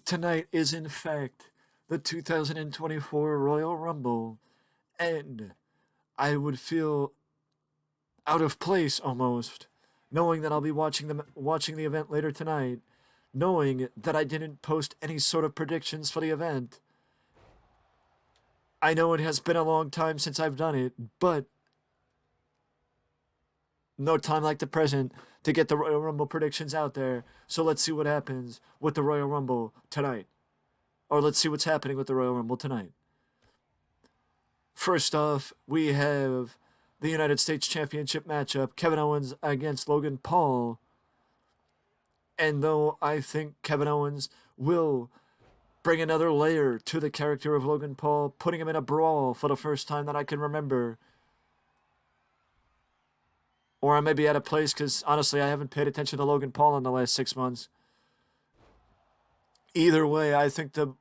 Tonight is, in fact, the 2024 Royal Rumble, and I would feel out of place almost, knowing that I'll be watching the event later tonight, knowing that I didn't post any sort of predictions for the event. I know it has been a long time since I've done it, but no time like the present to get the Royal Rumble predictions out there. So let's see what happens with the Royal Rumble tonight. Or let's see what's happening with the Royal Rumble tonight. First off, we have the United States Championship matchup, Kevin Owens against Logan Paul. And though I think Kevin Owens will bring another layer to the character of Logan Paul, putting him in a brawl for the first time that I can remember. Or I may be out of place because, honestly, I haven't paid attention to Logan Paul in the last 6 months. Either way, I think the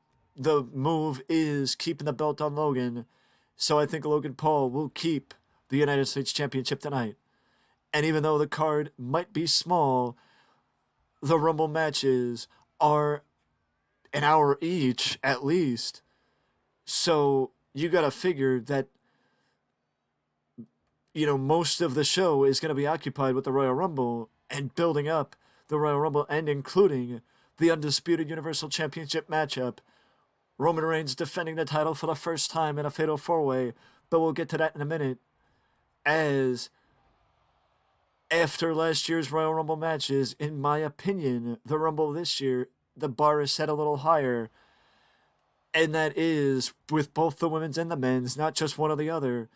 move is keeping the belt on Logan. So I think Logan Paul will keep the United States Championship tonight. And even though the card might be small, the Rumble matches are an hour each, at least. So you gotta figure that, most of the show is gonna be occupied with the Royal Rumble and building up the Royal Rumble and including the Undisputed Universal Championship matchup. Roman Reigns defending the title for the first time in a Fatal 4-Way, but we'll get to that in a minute. As after last year's Royal Rumble matches, in my opinion, the Rumble this year, the bar is set a little higher. And that is with both the women's and the men's, not just one or the other.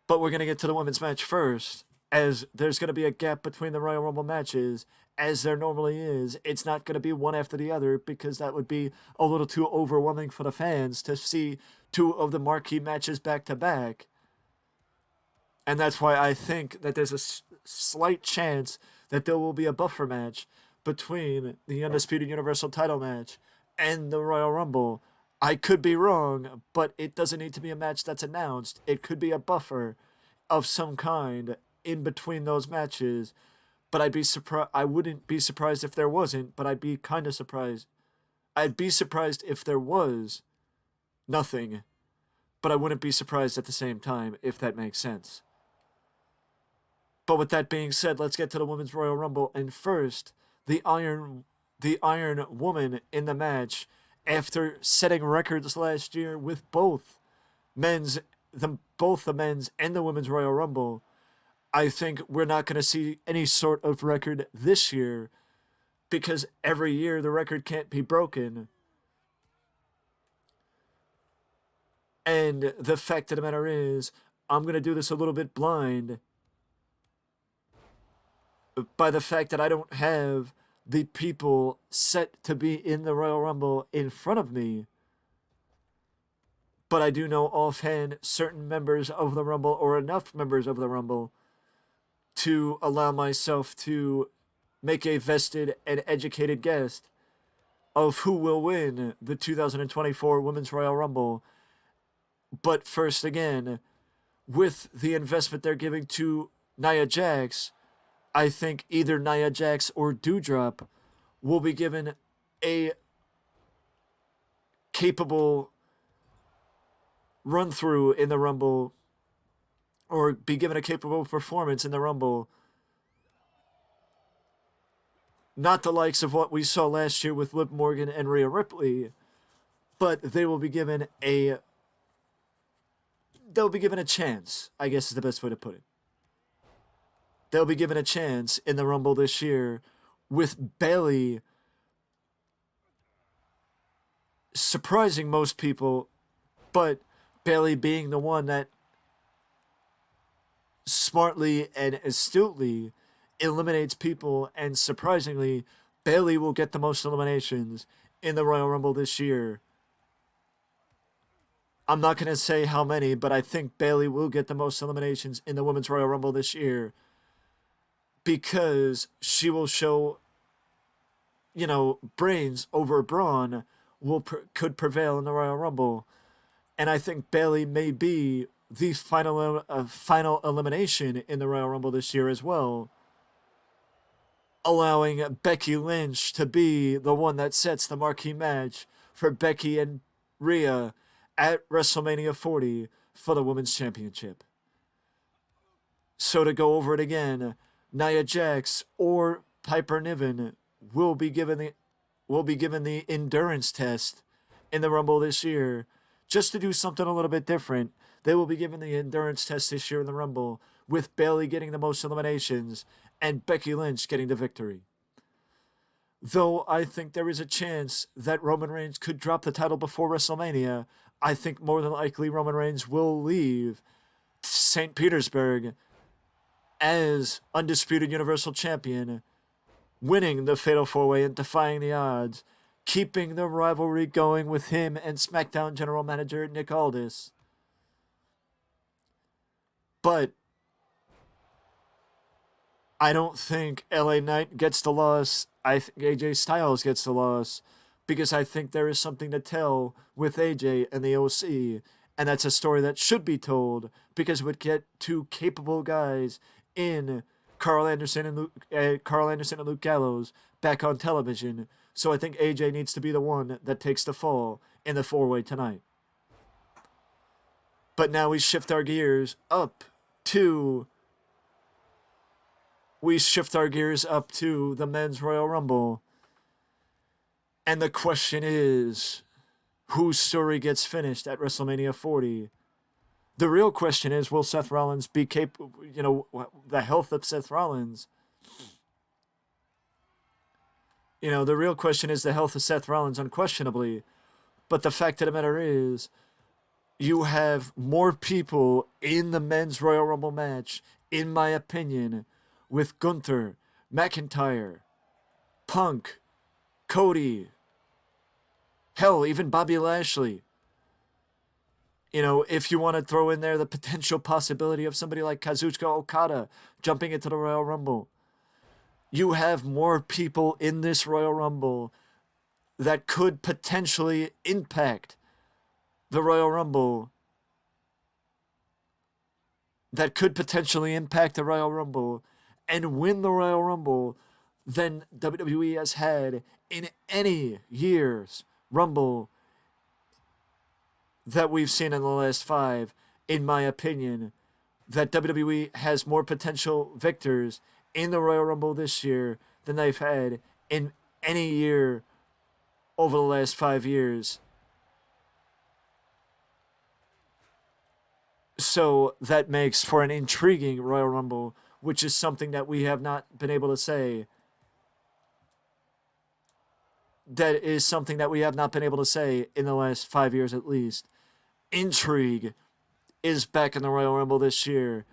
But we're going to get to the women's match first, as there's going to be a gap between the Royal Rumble matches, as there normally is. It's not going to be one after the other, because that would be a little too overwhelming for the fans to see two of the marquee matches back to back. And that's why I think that there's a slight chance that there will be a buffer match between the Undisputed Universal title match and the Royal Rumble. I could be wrong, but it doesn't need to be a match that's announced. It could be a buffer of some kind in between those matches. But I wouldn't be surprised if there wasn't, but I'd be kind of surprised. I'd be surprised if there was nothing, but I wouldn't be surprised at the same time, if that makes sense. But with that being said, let's get to the Women's Royal Rumble. And first, the Iron Woman in the match, after setting records last year with both the men's and the Women's Royal Rumble. I think we're not going to see any sort of record this year, because every year the record can't be broken. And the fact of the matter is, I'm going to do this a little bit blind by the fact that I don't have the people set to be in the Royal Rumble in front of me. But I do know offhand certain members of the Rumble, or enough members of the Rumble, to allow myself to make a vested and educated guess of who will win the 2024 Women's Royal Rumble. But first, again, with the investment they're giving to Nia Jax, I think either Nia Jax or Doudrop will be given a capable run through in the Rumble, or be given a capable performance in the Rumble. Not the likes of what we saw last year with Liv Morgan and Rhea Ripley, but they will be given a chance, I guess is the best way to put it. They'll be given a chance in the Rumble this year, with Bayley surprising most people, but Bayley being the one that smartly and astutely eliminates people, and surprisingly, Bayley will get the most eliminations in the Royal Rumble this year. I'm not going to say how many, but I think Bayley will get the most eliminations in the Women's Royal Rumble this year, because she will show, brains over brawn could prevail in the Royal Rumble. And I think Bayley may be the final elimination in the Royal Rumble this year as well. allowing Becky Lynch to be the one that sets the marquee match for Becky and Rhea at WrestleMania 40 for the Women's Championship. So to go over it again, Nia Jax or Piper Niven will be given the endurance test in the Rumble this year, just to do something a little bit different. They will be given the endurance test this year in the Rumble, with Bayley getting the most eliminations and Becky Lynch getting the victory. Though I think there is a chance that Roman Reigns could drop the title before WrestleMania, I think more than likely Roman Reigns will leave St. Petersburg as undisputed Universal Champion, winning the Fatal 4-Way and defying the odds, keeping the rivalry going with him and SmackDown General Manager Nick Aldis. But I don't think LA Knight gets the loss. I think AJ Styles gets the loss, because I think there is something to tell with AJ and the OC, and that's a story that should be told, because it would get two capable guys in Carl Anderson and Luke Gallows back on television. So I think AJ needs to be the one that takes the fall in the 4-Way tonight. But now we shift our gears up to the Men's Royal Rumble. And the question is, whose story gets finished at WrestleMania 40? The real question is, will Seth Rollins be capable, the health of Seth Rollins? The real question is the health of Seth Rollins, unquestionably. But the fact of the matter is, you have more people in the Men's Royal Rumble match, in my opinion, with Gunther, McIntyre, Punk, Cody, hell, even Bobby Lashley. If you want to throw in there the potential possibility of somebody like Kazuchika Okada jumping into the Royal Rumble, you have more people in this Royal Rumble that could potentially impact the Royal Rumble. And win the Royal Rumble than WWE has had in any year's Rumble that we've seen in the last 5, in my opinion. That WWE has more potential victors in the Royal Rumble this year than they've had in any year over the last 5 years. So that makes for an intriguing Royal Rumble, which is something that we have not been able to say. That is something that we have not been able to say in the last 5 years at least. Intrigue is back in the Royal Rumble this year,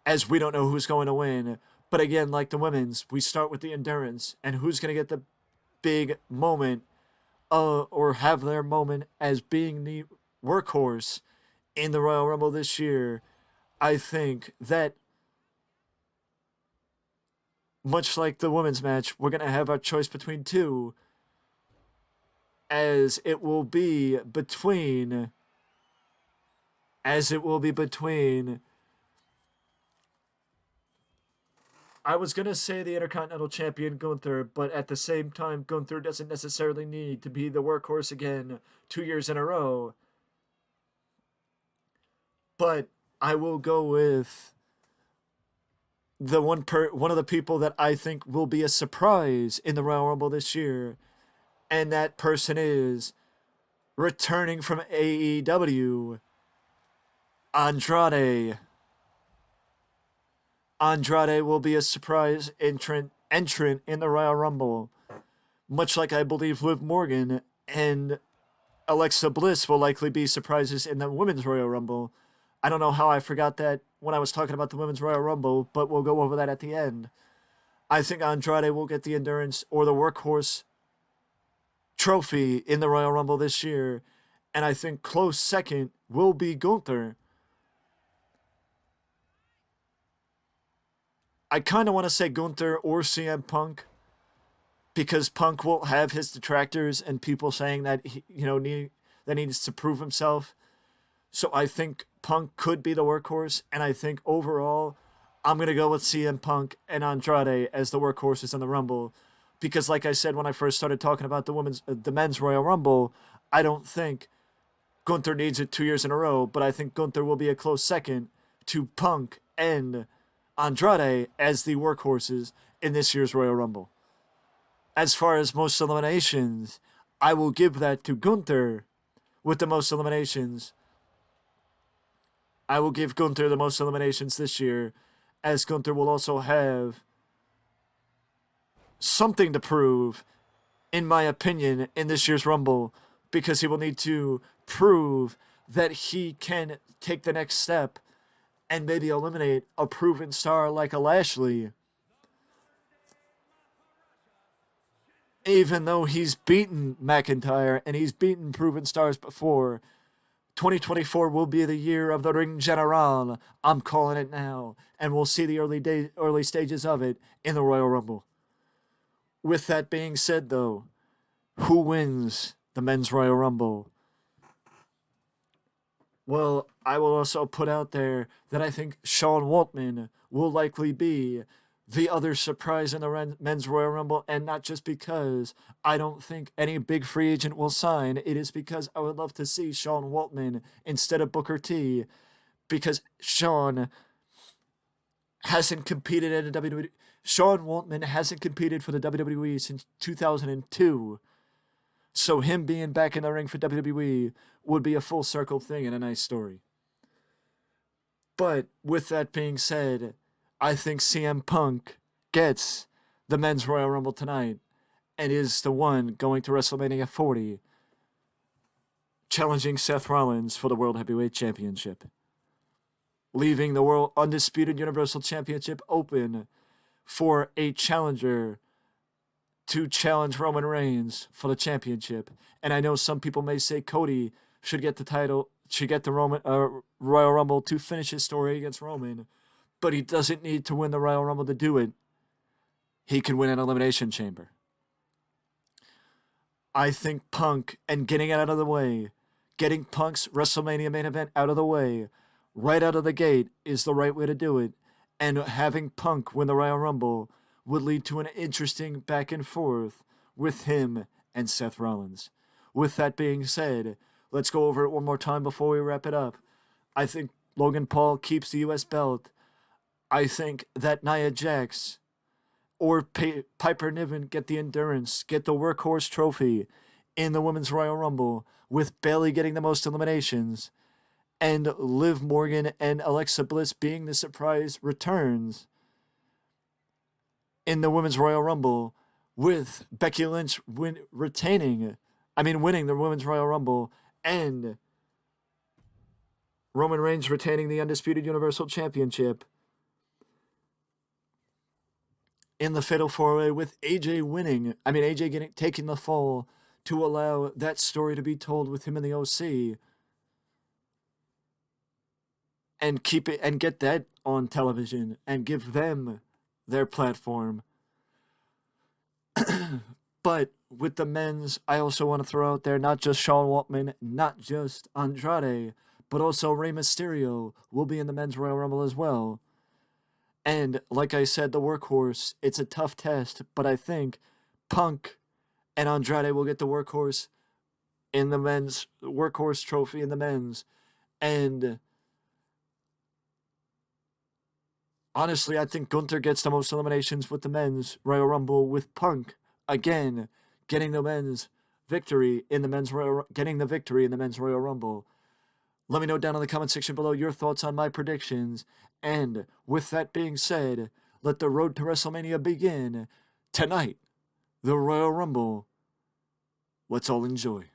as we don't know who's going to win. But again, like the women's, we start with the endurance, and who's going to get the big moment, or have their moment as being the workhorse in the Royal Rumble this year. I think that, much like the women's match, we're going to have our choice between two, as it will be between I was going to say the Intercontinental Champion Gunther, but at the same time, Gunther doesn't necessarily need to be the workhorse again 2 years in a row. But I will go with the one of the people that I think will be a surprise in the Royal Rumble this year, and that person is, returning from AEW, Andrade. Andrade will be a surprise entrant in the Royal Rumble, much like I believe Liv Morgan and Alexa Bliss will likely be surprises in the Women's Royal Rumble. I don't know how I forgot that when I was talking about the Women's Royal Rumble, but we'll go over that at the end. I think Andrade will get the endurance or the workhorse trophy in the Royal Rumble this year, and I think close second will be Gunther. I kind of want to say Gunther or CM Punk, because Punk will have his detractors and people saying that he needs to prove himself. So I think Punk could be the workhorse, and I think overall, I'm going to go with CM Punk and Andrade as the workhorses in the Rumble because like I said when I first started talking about the men's Royal Rumble, I don't think Gunther needs it 2 years in a row, but I think Gunther will be a close second to Punk and Andrade as the workhorses in this year's Royal Rumble. As far as most eliminations, I will give that to Gunther with the most eliminations. I will give Gunther the most eliminations this year, as Gunther will also have something to prove, in my opinion, in this year's Rumble, because he will need to prove that he can take the next step and maybe eliminate a proven star like a Lashley. Even though he's beaten McIntyre and he's beaten proven stars before, 2024 will be the year of the Ring General. I'm calling it now, and we'll see the early stages of it in the Royal Rumble. With that being said, though, who wins the Men's Royal Rumble? Well, I will also put out there that I think Sean Waltman will likely be the other surprise in the Men's Royal Rumble, and not just because I don't think any big free agent will sign. It is because I would love to see Sean Waltman instead of Booker T, because Sean hasn't competed in the WWE. Sean Waltman hasn't competed for the WWE since 2002. So him being back in the ring for WWE would be a full circle thing and a nice story. But with that being said, I think CM Punk gets the Men's Royal Rumble tonight and is the one going to WrestleMania 40, challenging Seth Rollins for the World Heavyweight Championship, leaving the World Undisputed Universal Championship open for a challenger to challenge Roman Reigns for the championship. And I know some people may say Cody should get the title, should get the Royal Rumble to finish his story against Roman, but he doesn't need to win the Royal Rumble to do it. He can win an Elimination Chamber. I think Punk and getting it out of the way, getting Punk's WrestleMania main event out of the way, right out of the gate, is the right way to do it. And having Punk win the Royal Rumble would lead to an interesting back and forth with him and Seth Rollins. With that being said, let's go over it one more time before we wrap it up. I think Logan Paul keeps the U.S. belt. I think that Nia Jax or Piper Niven get the endurance, get the workhorse trophy in the Women's Royal Rumble, with Bayley getting the most eliminations, and Liv Morgan and Alexa Bliss being the surprise returns in the Women's Royal Rumble, with Becky Lynch winning the Women's Royal Rumble, and Roman Reigns retaining the Undisputed Universal Championship in the Fatal 4-Way, with AJ taking the fall to allow that story to be told with him in the OC, and keep it and get that on television and give them their platform. But with the men's, I also want to throw out there not just Sean Waltman, not just Andrade, but also Rey Mysterio will be in the Men's Royal Rumble as well. And like I said, the workhorse, it's a tough test, but I think Punk and Andrade will get the workhorse in the men's workhorse trophy in the men's. And honestly, I think Gunther gets the most eliminations with the men's Royal Rumble, with Punk again getting the men's victory in the men's getting the victory in the men's Royal Rumble. Let me know down in the comment section below your thoughts on my predictions. And with that being said, let the road to WrestleMania begin tonight. The Royal Rumble. Let's all enjoy.